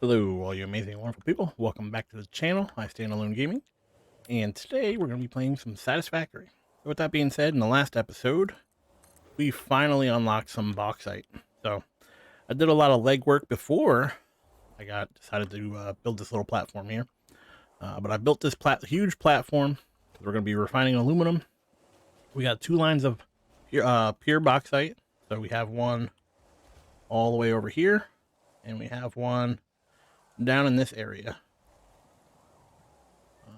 Hello, all you amazing and wonderful people. Welcome back to the channel, IStandAlone Gaming. And today we're going to be playing some Satisfactory. So with that being said, in the last episode, we finally unlocked some bauxite. So I did a lot of legwork before I decided to build this little platform here. But I built this huge platform because we're going to be refining aluminum. We got two lines of pure bauxite. So we have one all the way over here, and we have one down in this area.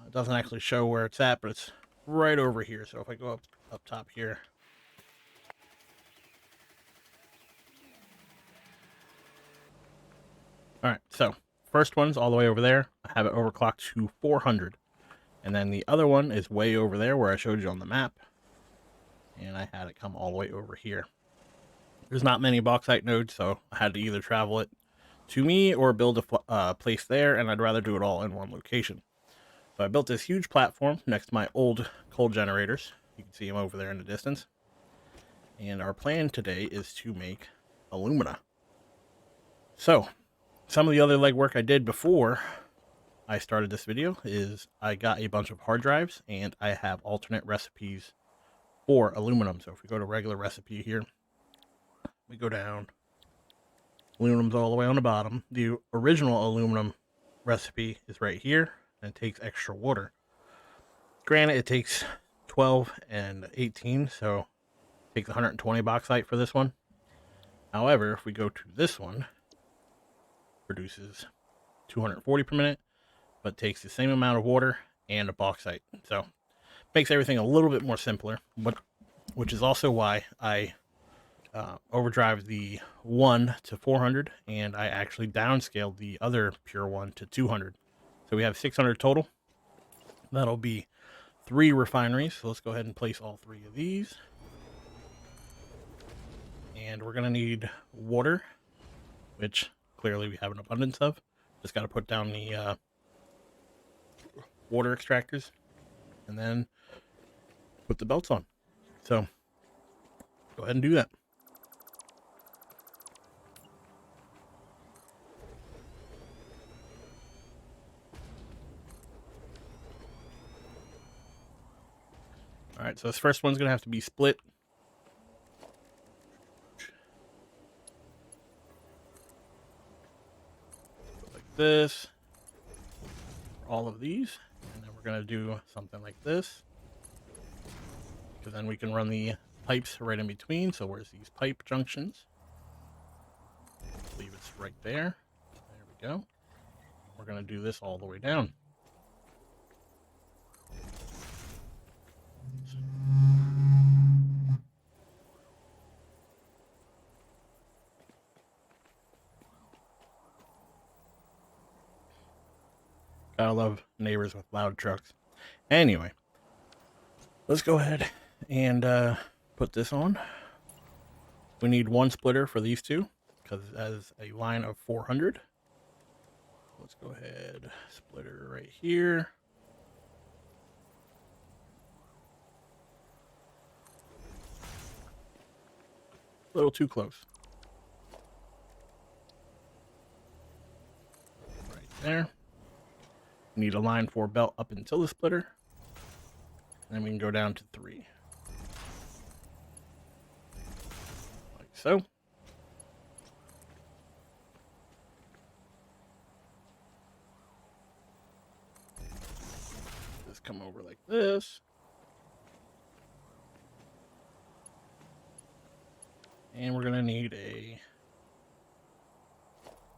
It doesn't actually show where it's at, but it's right over here. So if I go up top here, all right, so first one's all the way over there. I have it overclocked to 400, and then the other one is way over there where I showed you on the map, and I had it come all the way over here. There's not many bauxite nodes, so I had to either travel it to me or build a place there, and I'd rather do it all in one location. So I built this huge platform next to my old coal generators. You can see them over there in the distance. And our plan today is to make alumina. So some of the other legwork I did before I started this video is I got a bunch of hard drives, and I have alternate recipes for aluminum. So if we go to regular recipe here, we go down, aluminum's all the way on the bottom. The original aluminum recipe is right here, and it takes extra water. Granted, it takes 12 and 18, so it takes 120 bauxite for this one. However, if we go to this one, it produces 240 per minute, but takes the same amount of water and a bauxite. So makes everything a little bit more simpler, which is also why I overdrive the one to 400, and I actually downscaled the other pure one to 200. So we have 600 total. That'll be 3 refineries. So let's go ahead and place all 3 of these. And we're going to need water, which clearly we have an abundance of. Just got to put down the water extractors and then put the belts on. So go ahead and do that. All right, so this first one's going to have to be split. Like this. For all of these. And then we're going to do something like this. Because then we can run the pipes right in between. So where's these pipe junctions? I believe it's right there. There we go. We're going to do this all the way down. Gotta love neighbors with loud trucks. Anyway, let's go ahead and put this on. We need 1 splitter for these two because it has a line of 400. Let's go ahead, splitter right here. A little too close. Right there. Need a line 4 belt up until the splitter. And then we can go down to 3. Like so. Just come over like this. And we're going to need a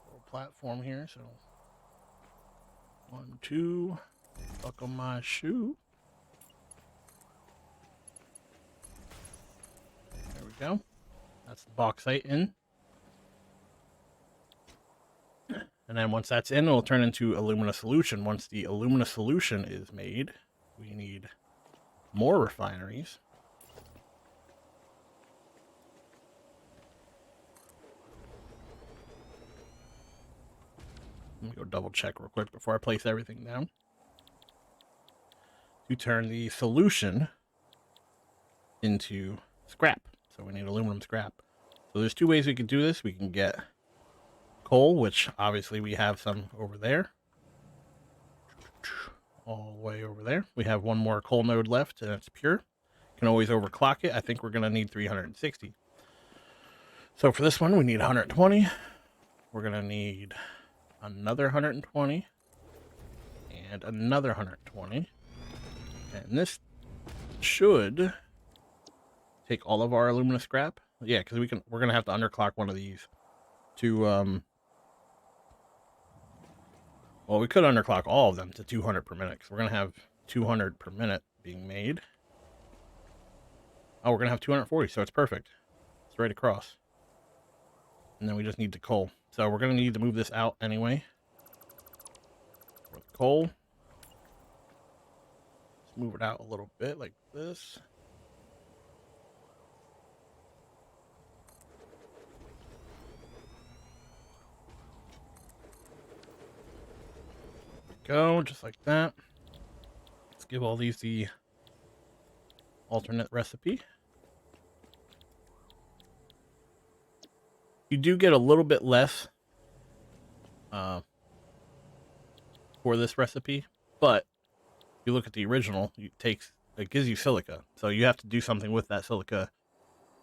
little platform here, so 1, 2, buckle my shoe. There we go. That's the bauxite in. And then once that's in, it'll turn into alumina solution. Once the alumina solution is made, we need more refineries. Let me go double check real quick before I place everything down. To turn the solution into scrap. So we need aluminum scrap. So there's 2 ways we can do this. We can get coal, which obviously we have some over there. All the way over there. We have one more coal node left, and it's pure. Can always overclock it. I think we're going to need 360. So for this one, we need 120. We're going to need another 120 and another 120. And this should take all of our alumina scrap. Yeah, because we're going to have to underclock one of these to well, we could underclock all of them to 200 per minute, because we're going to have 200 per minute being made. Oh, we're going to have 240, so it's perfect. It's right across. And then we just need the coal. So we're going to need to move this out anyway. For the coal. Let's move it out a little bit like this. Go, just like that. Let's give all these the alternate recipe. You do get a little bit less for this recipe, but if you look at the original, it gives you silica, so you have to do something with that silica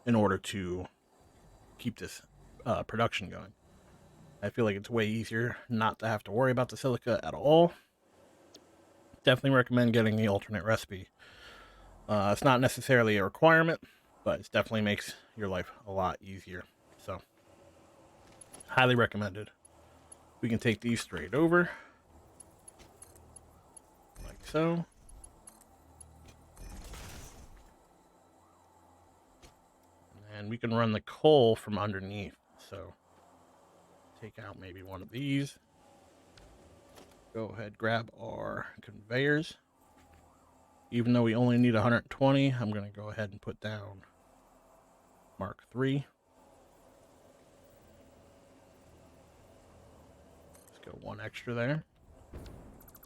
in order to keep this production going. I feel like it's way easier not to have to worry about the silica at all. Definitely recommend getting the alternate recipe. It's not necessarily a requirement, but it definitely makes your life a lot easier. So, highly recommended. We can take these straight over, like so. And we can run the coal from underneath. So, take out maybe one of these. Go ahead, grab our conveyors. Even though we only need 120, I'm going to go ahead and put down Mark III. Let's go one extra there.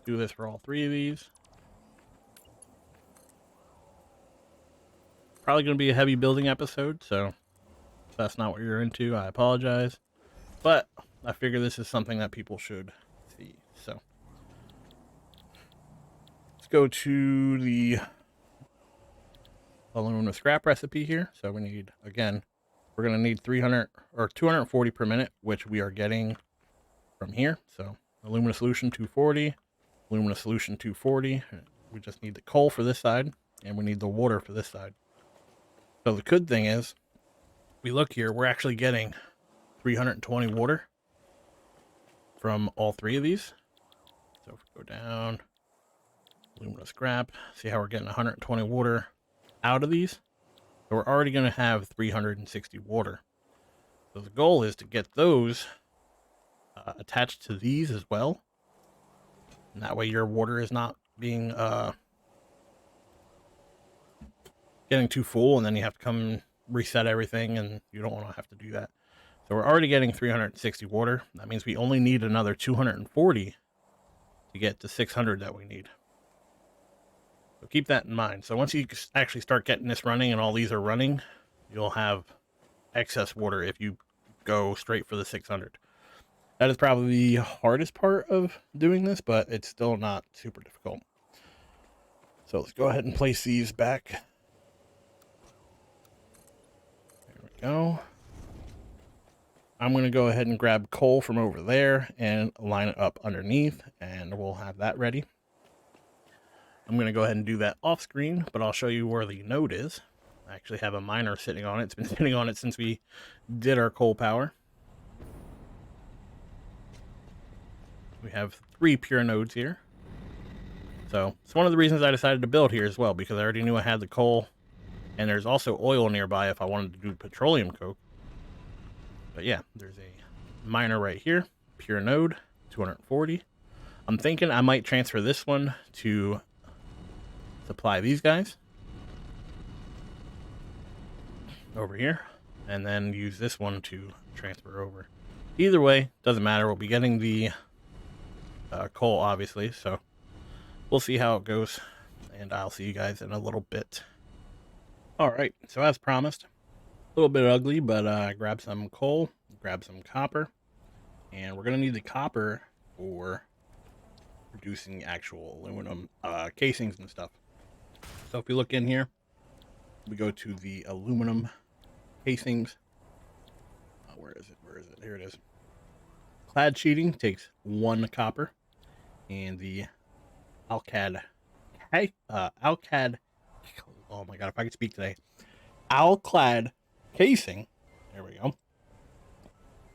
Do this for all three of these. Probably going to be a heavy building episode, so if that's not what you're into, I apologize. But I figure this is something that people should see, so. Go to the aluminum scrap recipe here. So we need, again, we're going to need 300 or 240 per minute, which we are getting from here. So alumina solution 240, alumina solution 240. We just need the coal for this side, and we need the water for this side. So the good thing is, we look here, we're actually getting 320 water from all three of these. So if we go down, alumina scrap, see how we're getting 120 water out of these? So we're already going to have 360 water. So the goal is to get those attached to these as well. And that way your water is not being getting too full, and then you have to come reset everything, and you don't want to have to do that. So we're already getting 360 water. That means we only need another 240 to get to 600 that we need. So keep that in mind. So once you actually start getting this running and all these are running, you'll have excess water if you go straight for the 600. That is probably the hardest part of doing this, but it's still not super difficult. So let's go ahead and place these back. There we go. I'm going to go ahead and grab coal from over there and line it up underneath, and we'll have that ready. I'm going to go ahead and do that off screen, but I'll show you where the node is. I actually have a miner sitting on it. It's been sitting on it since we did our coal power. We have 3 pure nodes here. So it's one of the reasons I decided to build here as well, because I already knew I had the coal, and there's also oil nearby if I wanted to do petroleum coke. But yeah, there's a miner right here, pure node, 240. I'm thinking I might transfer this one to supply these guys over here, and then use this one to transfer over. Either way, doesn't matter. We'll be getting the coal, obviously, so we'll see how it goes, and I'll see you guys in a little bit. All right, so as promised, a little bit ugly, but I grabbed some coal, grabbed some copper, And we're going to need the copper for producing actual aluminum casings and stuff. So if you look in here, we go to the aluminum casings. Where is it? Where is it? Here it is. Clad sheeting takes 1 copper, and the Alclad, Alclad, oh my god, if I could speak today, Alclad casing, there we go,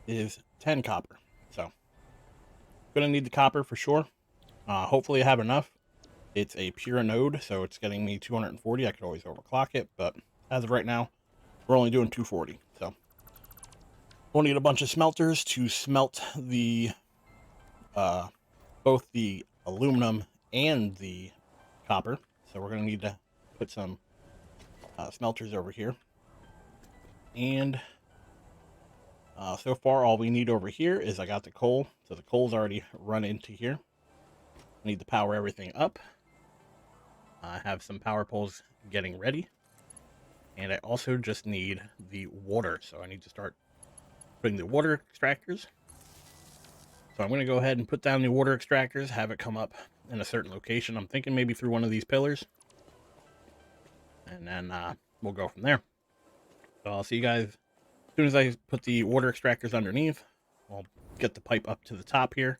is 10 copper. So, gonna need the copper for sure. Hopefully I have enough. It's a pure node, so it's getting me 240. I could always overclock it, but as of right now, we're only doing 240. So, we'll need a bunch of smelters to smelt the both the aluminum and the copper. So we're going to need to put some smelters over here. And so far, all we need over here is I got the coal. So the coal's already run into here. I need to power everything up. I have some power poles getting ready. And I also just need the water. So I need to start putting the water extractors. So I'm going to go ahead and put down the water extractors, have it come up in a certain location. I'm thinking maybe through one of these pillars. And then we'll go from there. So I'll see you guys as soon as I put the water extractors underneath. I'll get the pipe up to the top here.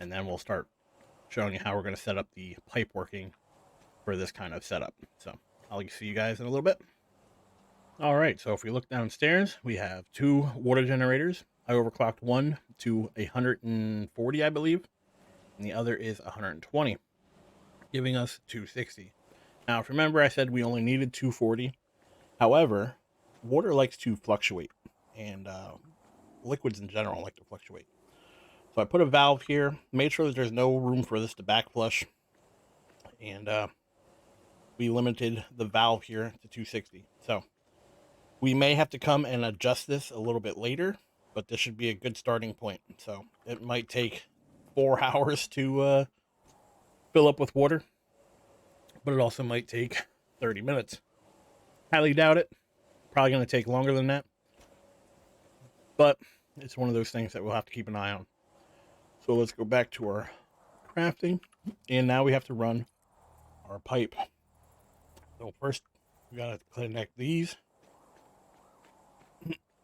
And then we'll start showing you how we're going to set up the pipe working for this kind of setup. So I'll see you guys in a little bit. All right, so if we look downstairs, we have 2 water generators. I overclocked one to 140, I believe, and the other is 120, giving us 260. Now, if you remember, I said we only needed 240. However, water likes to fluctuate, and liquids in general like to fluctuate. So I put a valve here, made sure that there's no room for this to back flush, and we limited the valve here to 260. So we may have to come and adjust this a little bit later, but this should be a good starting point. So it might take 4 hours to fill up with water, but it also might take 30 minutes. Highly doubt it. Probably going to take longer than that, but it's one of those things that we'll have to keep an eye on. So let's go back to our crafting, and now we have to run our pipe. So first, we got to connect these.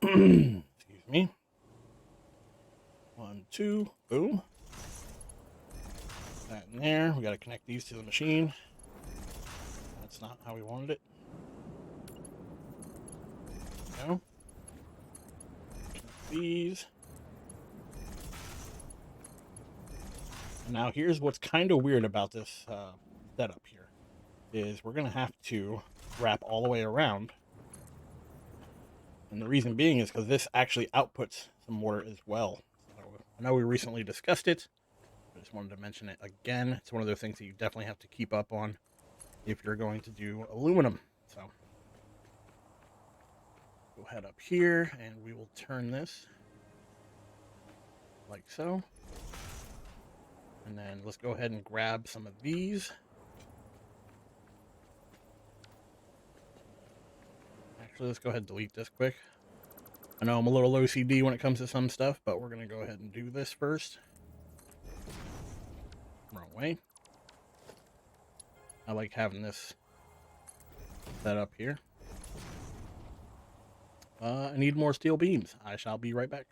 Excuse me. 1, 2, boom. That in there. We got to connect these to the machine. That's not how we wanted it. There we go. Connect these. And now here's what's kind of weird about this setup here, is we're going to have to wrap all the way around. And the reason being is because this actually outputs some water as well. So I know we recently discussed it. I just wanted to mention it again. It's one of those things that you definitely have to keep up on if you're going to do aluminum. So go ahead up here and we will turn this like so. And then let's go ahead and grab some of these. Actually, let's go ahead and delete this quick. I know I'm a little OCD when it comes to some stuff, but we're going to go ahead and do this first. Wrong way. I like having this set up here. I need more steel beams. I shall be right back.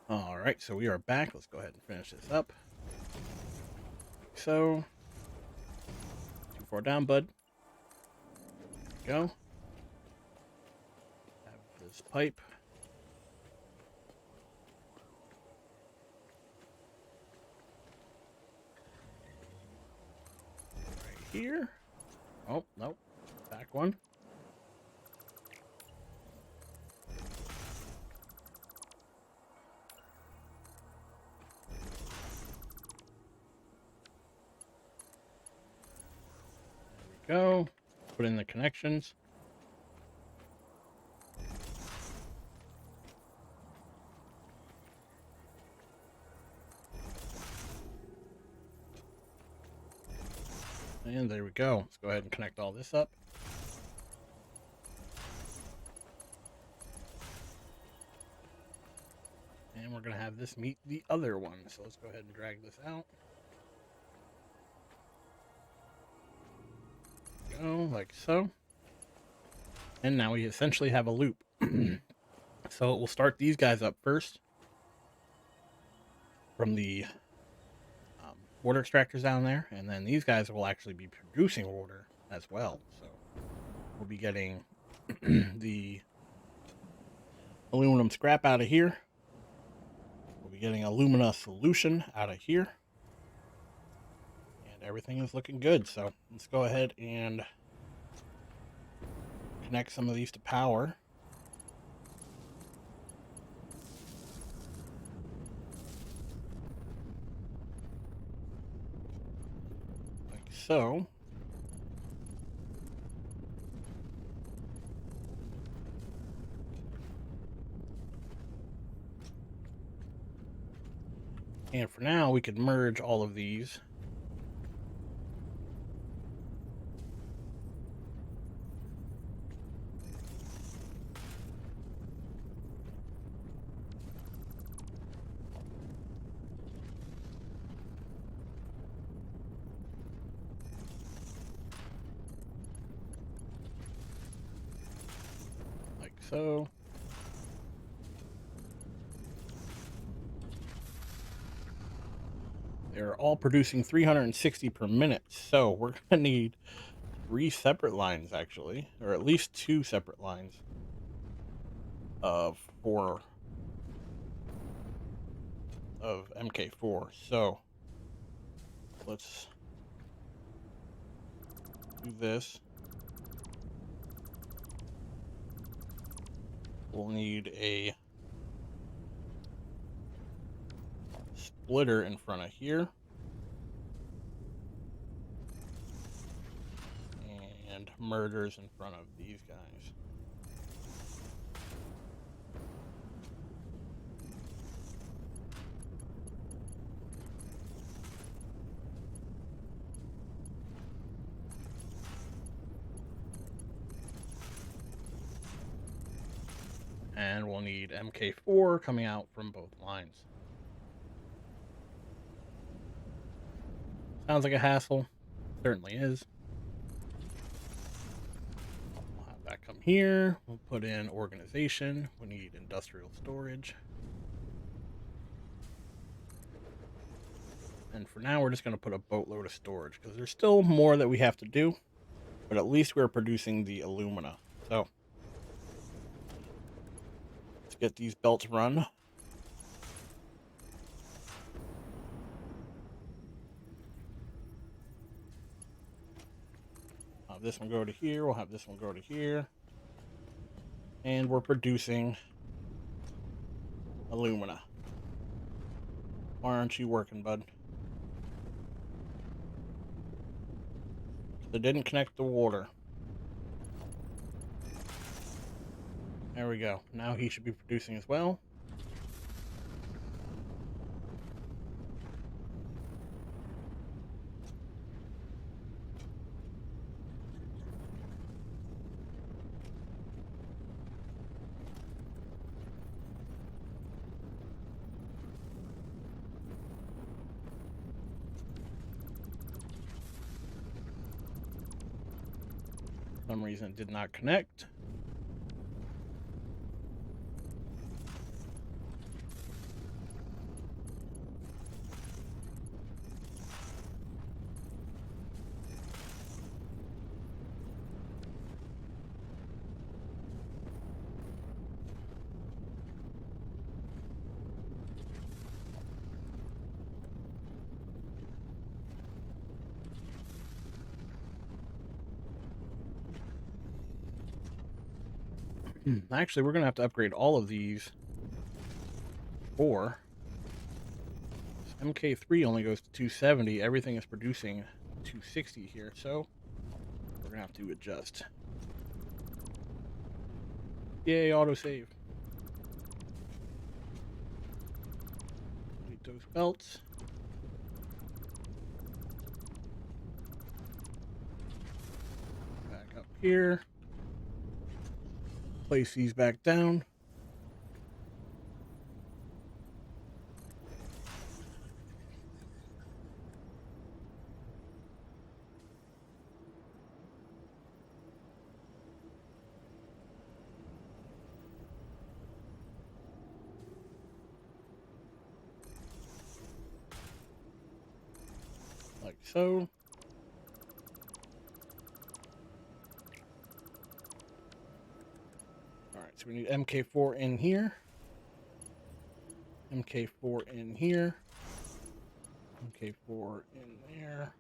Alright, so we are back. Let's go ahead and finish this up. So, too far down, bud. There we go. Have this pipe. Right here. Oh, nope. Back one. Go. Put in the connections. And there we go. Let's go ahead and connect all this up. And we're going to have have this meet the other one. So let's go ahead and drag this out. Go like so. And now we essentially have a loop. So we'll start these guys up first from the water extractors down there, and then these guys will actually be producing water as well. So we'll be getting the aluminum scrap out of here. We'll be getting alumina solution out of here. And everything is looking good. So let's go ahead and connect some of these to power. Like so. And for now, we could merge all of these. Like so. They're all producing 360 per minute, so we're going to need 3 separate lines, actually, or at least 2 separate lines of MK4. So let's do this. We'll need a splitter in front of here. And mergers in front of these guys. And we'll need MK4 coming out from both lines. Sounds like a hassle. Certainly is. We'll have that come here. We'll put in organization. We need industrial storage. And for now, we're just going to put a boatload of storage because there's still more that we have to do. But at least we're producing the alumina. So let's get these belts run. I'll have this one go to here. We'll have this one go to here. And we're producing alumina. Why aren't you working, bud? They didn't connect the water. There we go. Now he should be producing as well. For some reason it did not connect. Actually, we're going to have to upgrade all of these. Or MK3 only goes to 270. Everything is producing 260 here, so we're going to have to adjust. Yay, autosave. Delete those belts. Back up here. Place these back down. so. All right, so we need MK4 in here. MK4 in here. MK4 in there.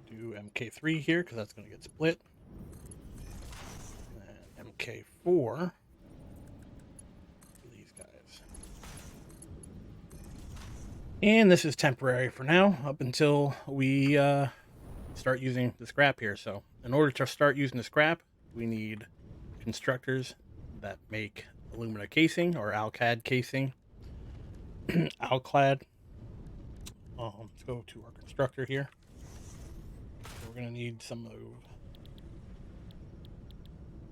Do MK3 here because that's going to get split. And MK4. These guys. And this is temporary for now up until we start using the scrap here. So in order to start using the scrap, we need constructors that make alumina casing or Alclad casing. Alclad. Let's go to our constructor here. So we're going to need some of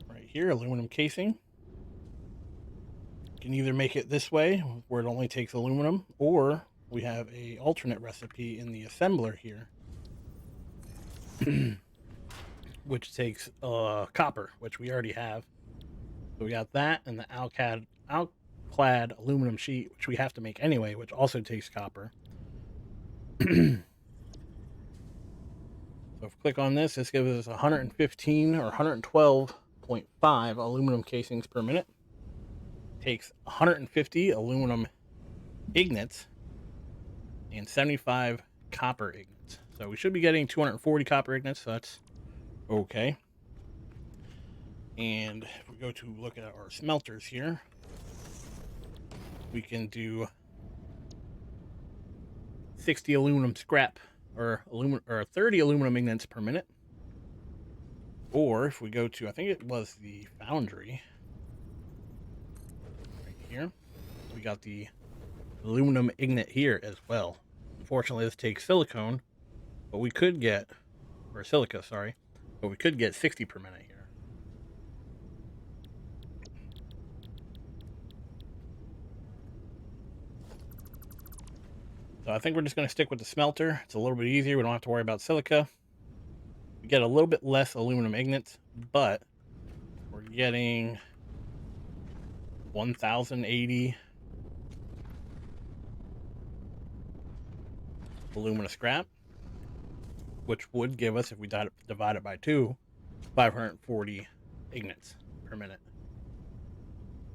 right here, aluminum casing. You can either make it this way, where it only takes aluminum, or we have a alternate recipe in the assembler here, which takes copper, which we already have. So we got that and the Alclad aluminum sheet, which we have to make anyway, which also takes copper. So if we click on this, this gives us 115 or 112.5 aluminum casings per minute. Takes 150 aluminum ignits and 75 copper ignits. So we should be getting 240 copper ignits, so that's okay. And if we go to look at our smelters here, we can do 60 aluminum scrap or 30 aluminum ignits per minute. Or if we go to, I think it was the foundry right here, we got the aluminum ignit here as well. Unfortunately, this takes silicone, but we could get, or silica, sorry, but we could get 60 per minute here. So I think we're just going to stick with the smelter. It's a little bit easier. We don't have to worry about silica. We get a little bit less aluminum ignits, but we're getting 1,080 alumina scrap, which would give us, if we divide it by 2, 540 ignits per minute.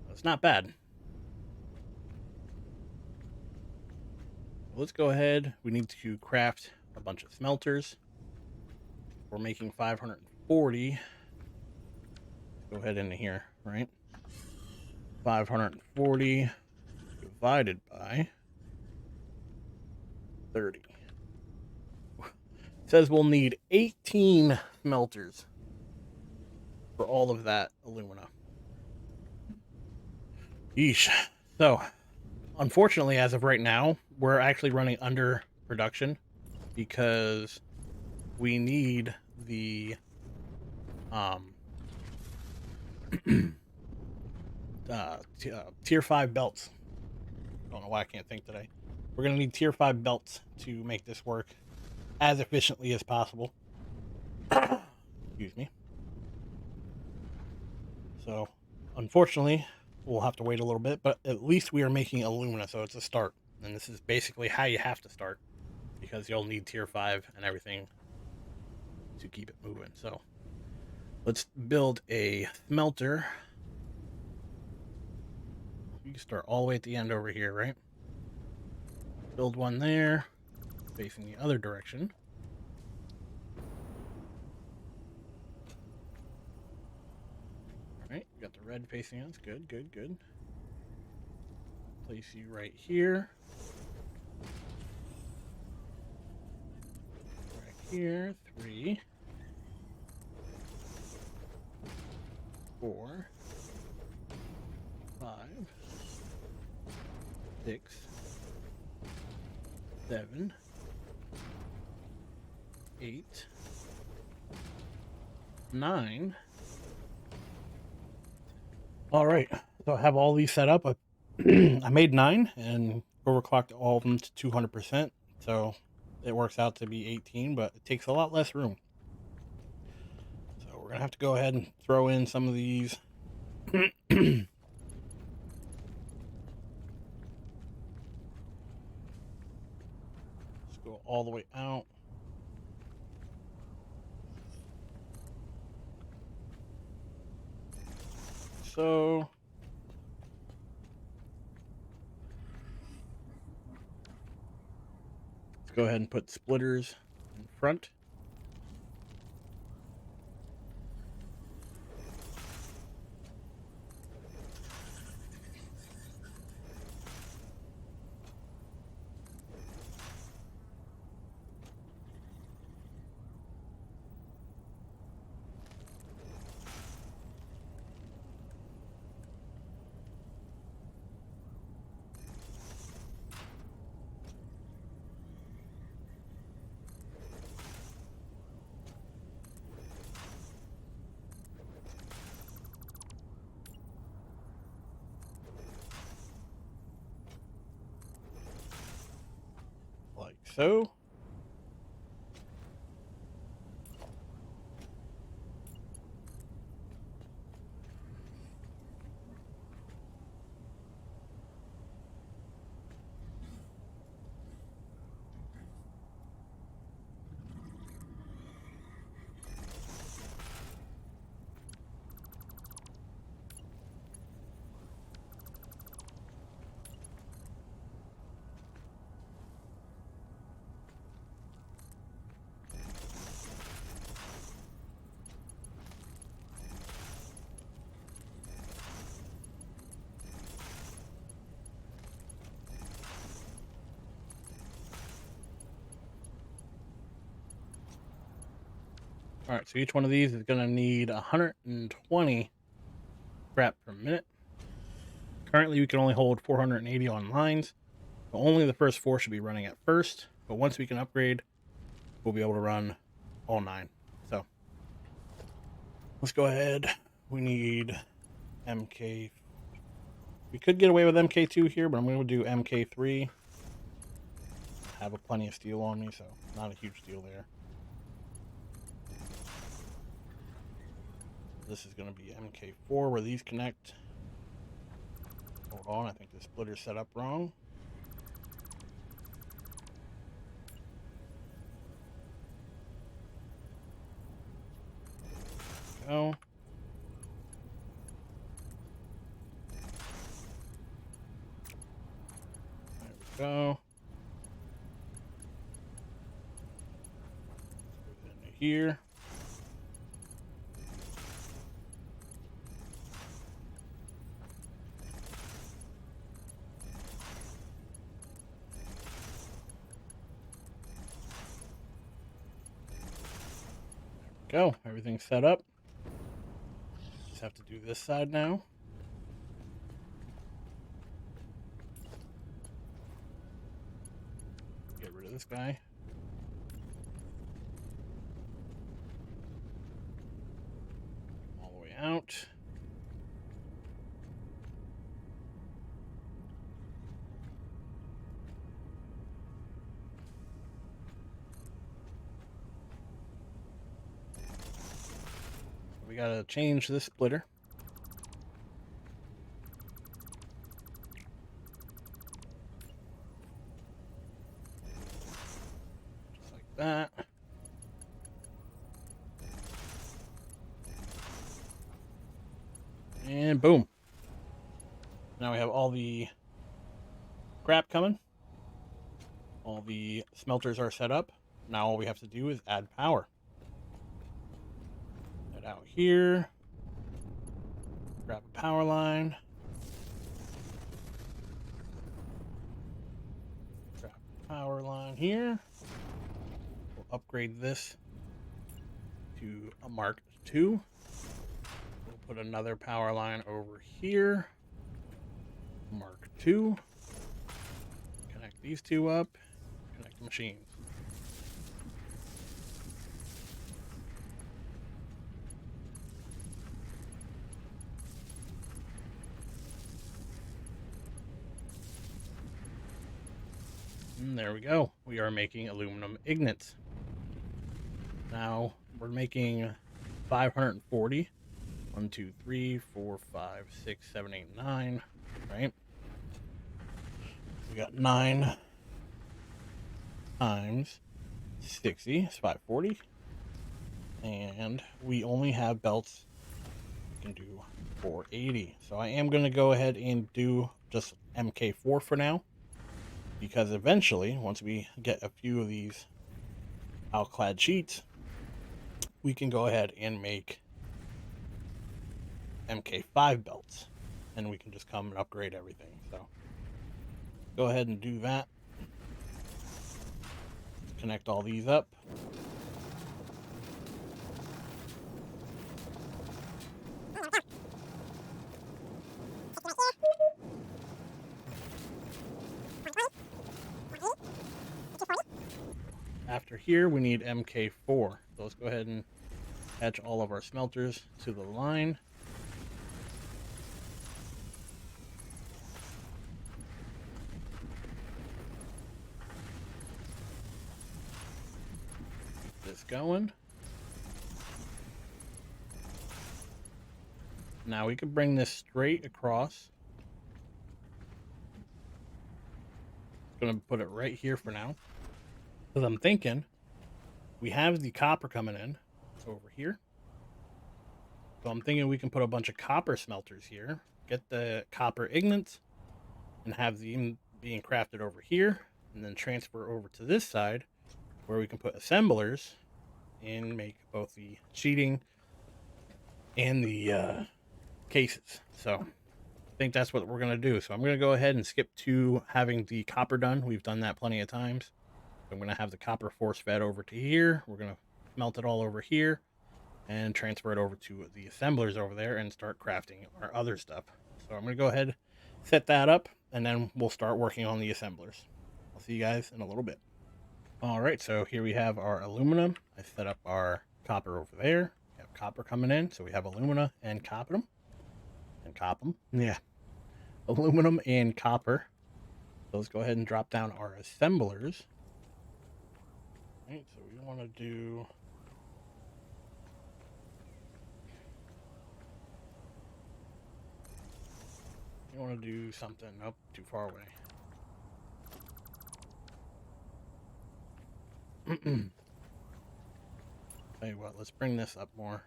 That's not bad. Let's go ahead. We need to craft a bunch of smelters. We're making 540. Go ahead into here, right? 540 divided by 30. It says we'll need 18 smelters for all of that alumina. Yeesh. So, unfortunately, as of right now, we're actually running under production because we need the tier 5 belts. I don't know why I can't think today. We're going to need tier 5 belts to make this work as efficiently as possible. Excuse me. So, unfortunately, we'll have to wait a little bit, but at least we are making alumina, so it's a start. And this is basically how you have to start, because you'll need tier 5 and everything to keep it moving. So let's build a smelter. You can start all the way at the end over here, right? Build one there, facing the other direction. All right, we got the red facing us. Good, good, good. Place you right here. Right here, 3, 4, 5, 6, 7, 8, 9. All right, so I have all these set up. I I made 9 and overclocked all of them to 200%, so it works out to be 18, but it takes a lot less room. So we're going to have to go ahead and throw in some of these. Let's go all the way out. So let's go ahead and put splitters in front. Like so. All right, so each one of these is going to need 120 scrap per minute. Currently, we can only hold 480 on lines, so only the first 4 should be running at first, but once we can upgrade, we'll be able to run all 9. So let's go ahead. We need MK. We could get away with MK2 here, but I'm going to do MK3. I have plenty of steel on me, so not a huge deal there. This is going to be MK4 where these connect. Hold on, I think the splitter's set up wrong. Go. There we go. Put it into here. Go. Everything's set up. Just have to do this side now. Get rid of this guy. All the way out. We gotta change this splitter. Just like that. And boom. Now we have all the crap coming. All the smelters are set up. Now all we have to do is add power. Head out here. Grab a power line. Grab a power line here. We'll upgrade this to a Mark II. We'll put another power line over here. Mark II. Connect these two up. Connect the machines. And there we go. We are making aluminum ingots. Now we're making 540. 1, 2, 3, 4, 5, 6, 7, 8, 9. Right? We got 9 times 60 is 540. And we only have belts we can do 480. So I am going to go ahead and do just MK4 for now, because eventually, once we get a few of these Alclad sheets, we can go ahead and make MK5 belts, and we can just come and upgrade everything. So go ahead and do that. Connect all these up. After here, we need MK4. So let's go ahead and attach all of our smelters to the line. Get this going. Now we can bring this straight across. I'm going to put it right here for now, because I'm thinking we have the copper coming in over here. So I'm thinking we can put a bunch of copper smelters here, get the copper ingots, and have them being crafted over here, and then transfer over to this side where we can put assemblers and make both the sheeting and the cases. So I think that's what we're going to do. So I'm going to go ahead and skip to having the copper done. We've done that plenty of times. I'm going to have the copper force fed over to here. We're going to melt it all over here and transfer it over to the assemblers over there and start crafting our other stuff. So I'm going to go ahead, set that up, and then we'll start working on the assemblers. I'll see you guys in a little bit. All right, so here we have our aluminum. I set up our copper over there. We have copper coming in, so we have alumina and copper. Yeah, aluminum and copper. So let's go ahead and drop down our assemblers. All right, so we want to do... You want to do something... Nope, too far away. Tell you what, let's bring this up more.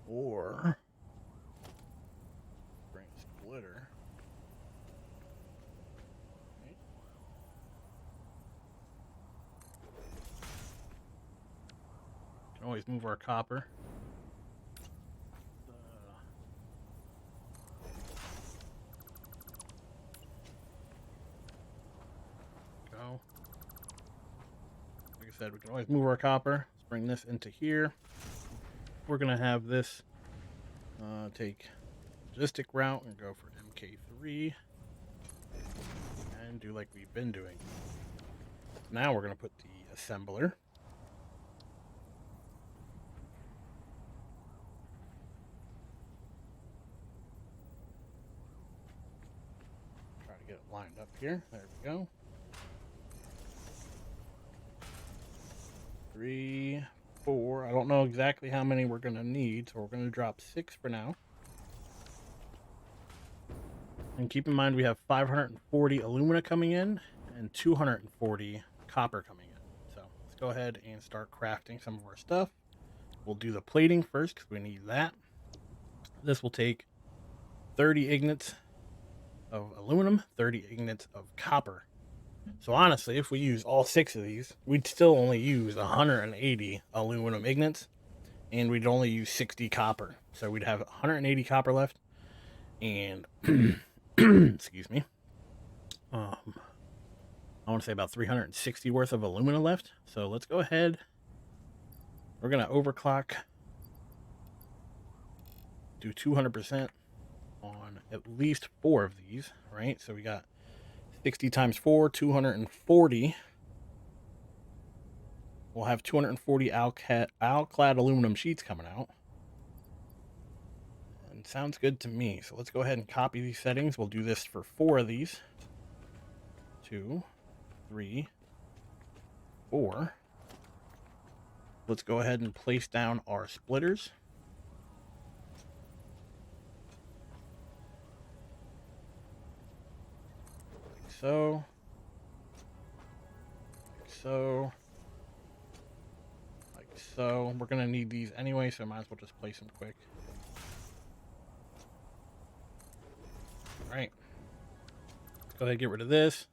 Or... bring a splitter. Okay. Can always move our copper. Go. Like I said, we can always move our copper. Let's bring this into here. We're going to have this take logistic route and go for MK3 and do like we've been doing. Now we're going to put the assembler. Try to get it lined up here. There we go. 3, 4. I don't know exactly how many we're going to need, so we're going to drop 6 for now. And keep in mind we have 540 alumina coming in and 240 copper coming in. So let's go ahead and start crafting some of our stuff. We'll do the plating first because we need that. This will take 30 ingots of aluminum, 30 ingots of copper. So honestly, if we use all 6 of these, we'd still only use 180 aluminum ingots, and we'd only use 60 copper. So we'd have 180 copper left, and excuse me, I want to say about 360 worth of alumina left. So let's go ahead. We're gonna overclock, do 200% on at least 4 of these, right? So we got 60 times 4, 240. We'll have 240 Alclad aluminum sheets coming out. And sounds good to me. So let's go ahead and copy these settings. We'll do this for 4 of these. 2, 3, 4. Let's go ahead and place down our splitters. Like so. Like so. Like so. We're going to need these anyway, so I might as well just place them quick. Alright. Let's go ahead and get rid of this.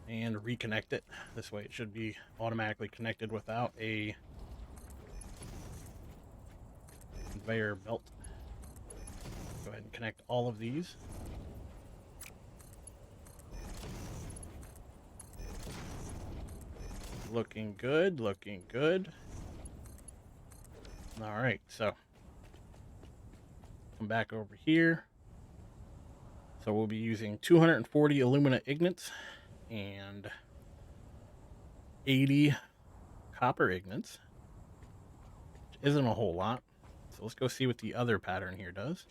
And reconnect it. This way it should be automatically connected without a conveyor belt. Go ahead and connect all of these. Looking good, looking good. Alright, so come back over here. So we'll be using 240 alumina ignits and 80 copper ignits, which isn't a whole lot. So let's go see what the other pattern here does,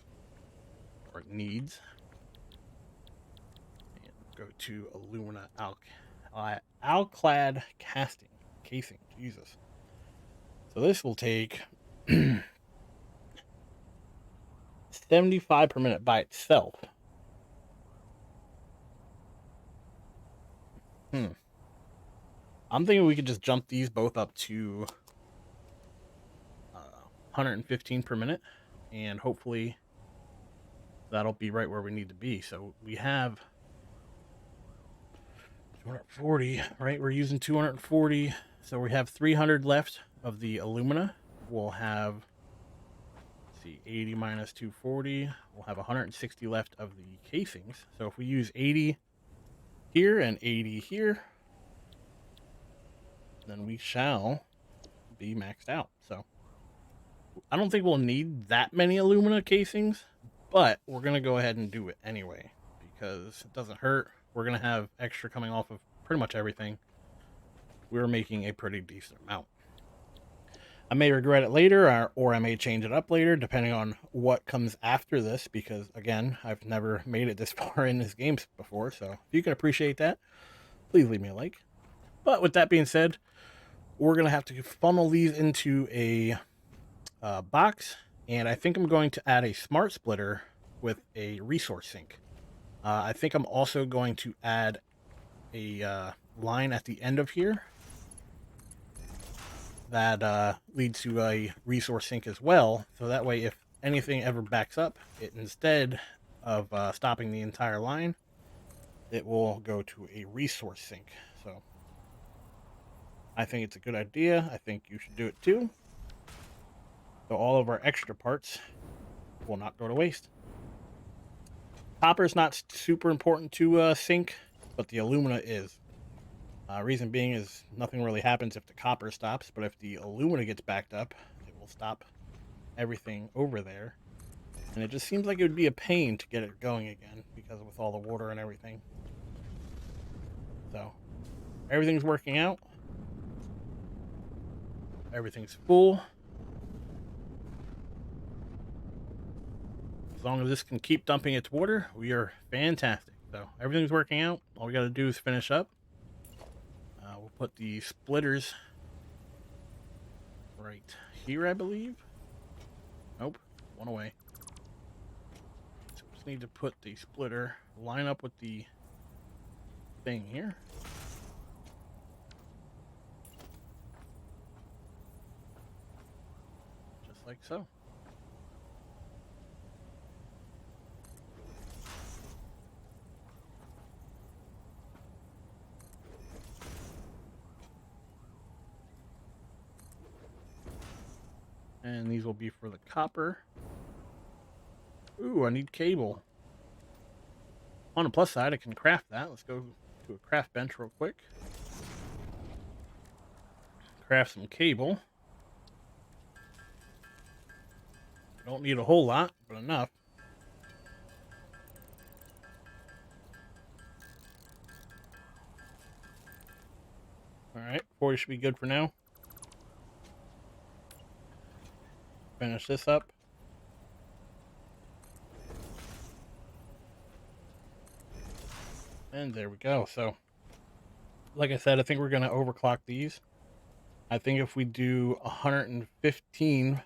or it needs. And go to alumina Alclad casing. Jesus. So this will take 75 per minute by itself. I'm thinking we could just jump these both up to 115 per minute, and hopefully that'll be right where we need to be. So we have 240, right? We're using 240, so we have 300 left of the alumina. We'll have, let's see, 80 minus 240. We'll have 160 left of the casings. So if we use 80 here and 80 here, then we shall be maxed out. So I don't think we'll need that many alumina casings, but we're going to go ahead and do it anyway because it doesn't hurt. We're going to have extra coming off of pretty much everything. We're making a pretty decent amount. I may regret it later, or I may change it up later, depending on what comes after this, because, again, I've never made it this far in this game before, so if you can appreciate that, please leave me a like. But with that being said, we're going to have to funnel these into a box, and I think I'm going to add a smart splitter with a resource sink. I think I'm also going to add a line at the end of here that leads to a resource sink as well, so that way if anything ever backs up, it instead of stopping the entire line, it will go to a resource sink. So I think it's a good idea. I think you should do it too. So all of our extra parts will not go to waste. Copper is not super important to sink, but the alumina is. Reason being is nothing really happens if the copper stops, but if the alumina gets backed up, it will stop everything over there. And it just seems like it would be a pain to get it going again, because with all the water and everything. So everything's working out. Everything's full. As long as this can keep dumping its water, we are fantastic. So everything's working out. All we got to do is finish up. We'll put the splitters right here, I believe. Nope, one away. So we just need to put the splitter, line up with the thing here. Just like so. And these will be for the copper. Ooh, I need cable. On the plus side, I can craft that. Let's go to a craft bench real quick. Craft some cable. Don't need a whole lot, but enough. Alright, 40 should be good for now. Finish this up. And there we go. So, like I said, I think we're going to overclock these. I think if we do 115...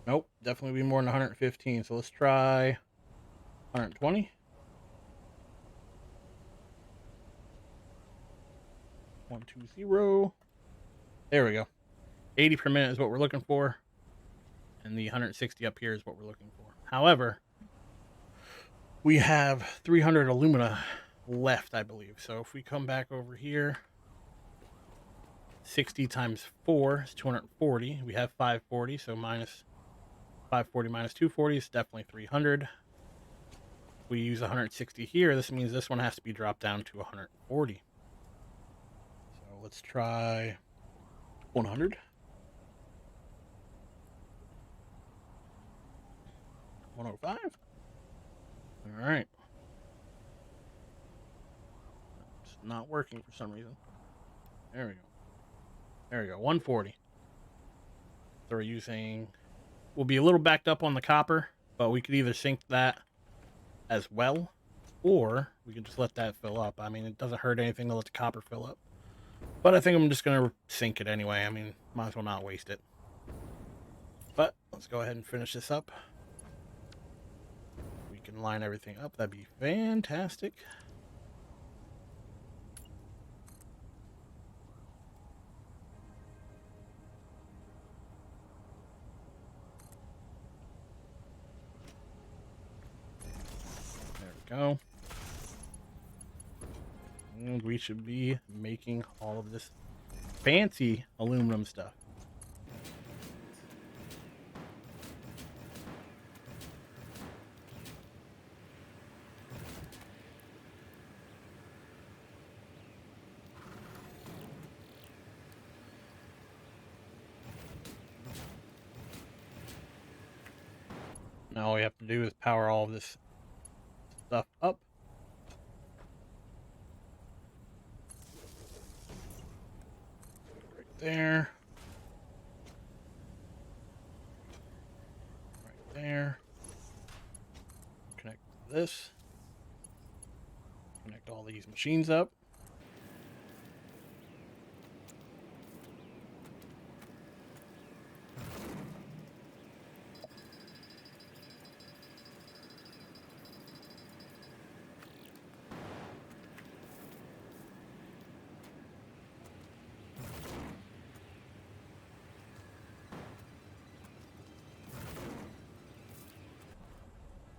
Nope, definitely be more than 115. So let's try 120. 120. There we go. 80 per minute is what we're looking for. And the 160 up here is what we're looking for. However, we have 300 alumina left, I believe. So if we come back over here, 60 times 4 is 240. We have 540, so minus 540 minus 240 is definitely 300. We use 160 here. This means this one has to be dropped down to 140. So let's try 100. 105. All right. It's not working for some reason. There we go. There we go. 140. So we're using... We'll be a little backed up on the copper, but we could either sink that as well, or we can just let that fill up. I mean, it doesn't hurt anything to let the copper fill up. But I think I'm just going to sink it anyway. I mean, might as well not waste it. But let's go ahead and finish this up. We can line everything up. That'd be fantastic. Go. And we should be making all of this fancy aluminum stuff. Now all we have to do is power all of this stuff up. Right there. Right there. Connect this. Connect all these machines up.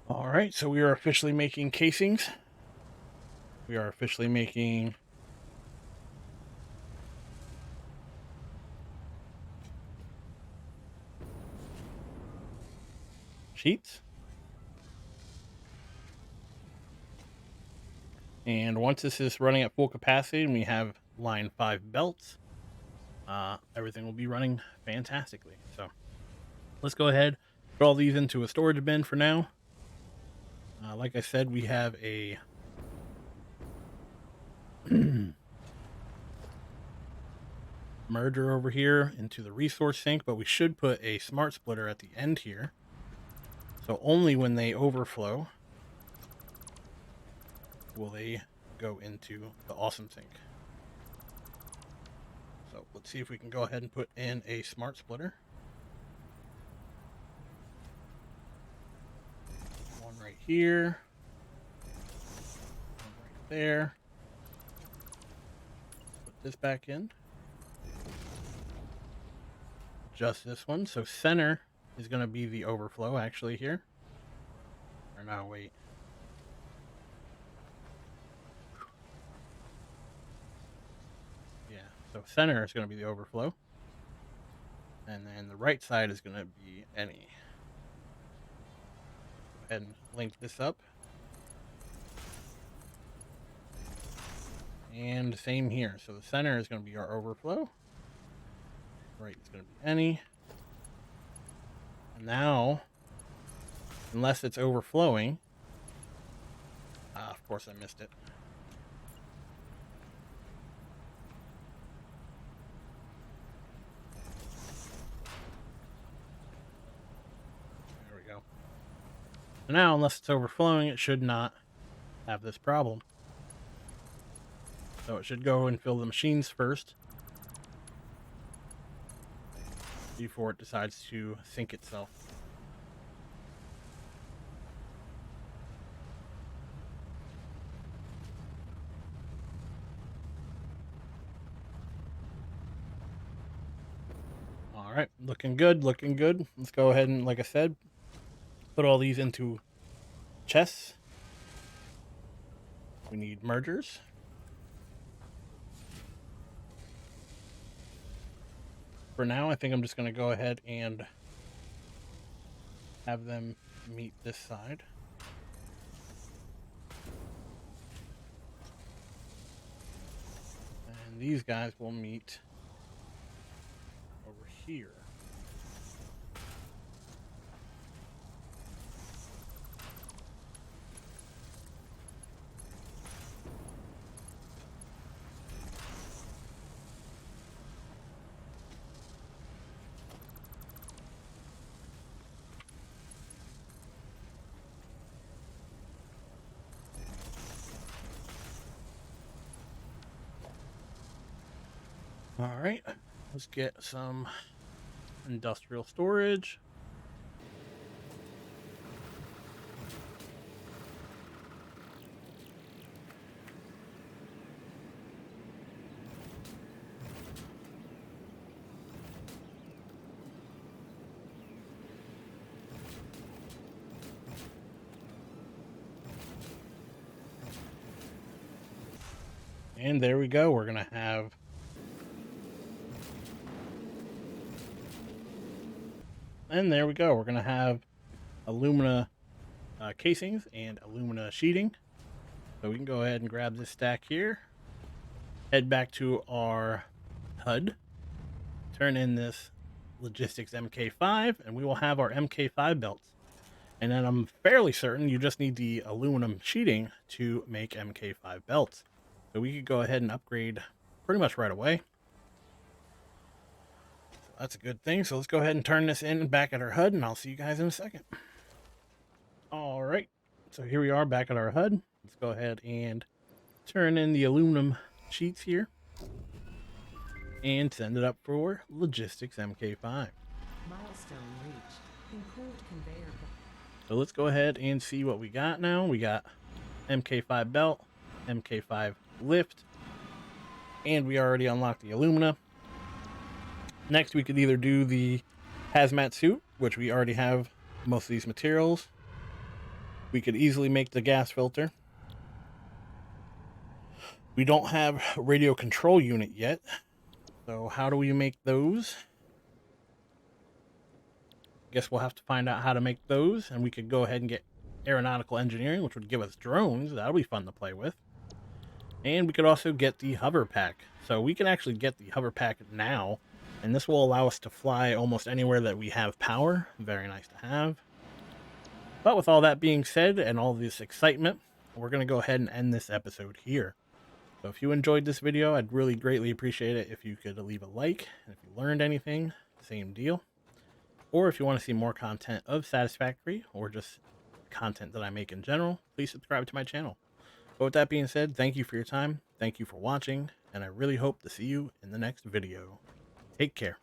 All right, so we are officially making casings. We are officially making sheets. And once this is running at full capacity and we have line 5 belts, everything will be running fantastically. So let's go ahead, put all these into a storage bin for now. Like I said, we have a merger over here into the resource sink, but we should put a smart splitter at the end here. So only when they overflow will they go into the awesome sink. So let's see if we can go ahead and put in a smart splitter. One right here. One right there. Put this back in. Just this one. So center is going to be the overflow actually here. Or no, wait. Yeah, so center is going to be the overflow. And then the right side is going to be any. Go ahead and link this up. And same here. So the center is going to be our overflow. Right, it's going to be any. And now, unless it's overflowing, of course I missed it. There we go. So now, unless it's overflowing, it should not have this problem. So it should go and fill the machines first before it decides to sink itself. All right, looking good, looking good. Let's go ahead and, like I said, put all these into chests. We need mergers. For now, I think I'm just going to go ahead and have them meet this side. And these guys will meet over here. All right, let's get some industrial storage. And there we go. We're going to have alumina casings and alumina sheeting. So we can go ahead and grab this stack here, head back to our HUD, turn in this logistics MK5, and we will have our MK5 belts. And then I'm fairly certain you just need the aluminum sheeting to make MK5 belts. So we could go ahead and upgrade pretty much right away. So that's a good thing. So let's go ahead and turn this in back at our HUD, and I'll see you guys in a second. All right. So here we are back at our HUD. Let's go ahead and turn in the aluminum sheets here and send it up for logistics MK5. Milestone reached. Improved conveyor. So let's go ahead and see what we got now. We got MK5 belt, MK5 lift, and we already unlocked the alumina. Next, we could either do the hazmat suit, which we already have most of these materials. We could easily make the gas filter. We don't have radio control unit yet. So how do we make those? Guess we'll have to find out how to make those, and we could go ahead and get aeronautical engineering, which would give us drones. That'll be fun to play with. And we could also get the hover pack. So we can actually get the hover pack now, and this will allow us to fly almost anywhere that we have power. Very nice to have. But with all that being said and all this excitement, we're going to go ahead and end this episode here. So if you enjoyed this video, I'd really greatly appreciate it if you could leave a like. And if you learned anything, same deal. Or if you want to see more content of Satisfactory or just content that I make in general, please subscribe to my channel. But with that being said, thank you for your time. Thank you for watching. And I really hope to see you in the next video. Take care.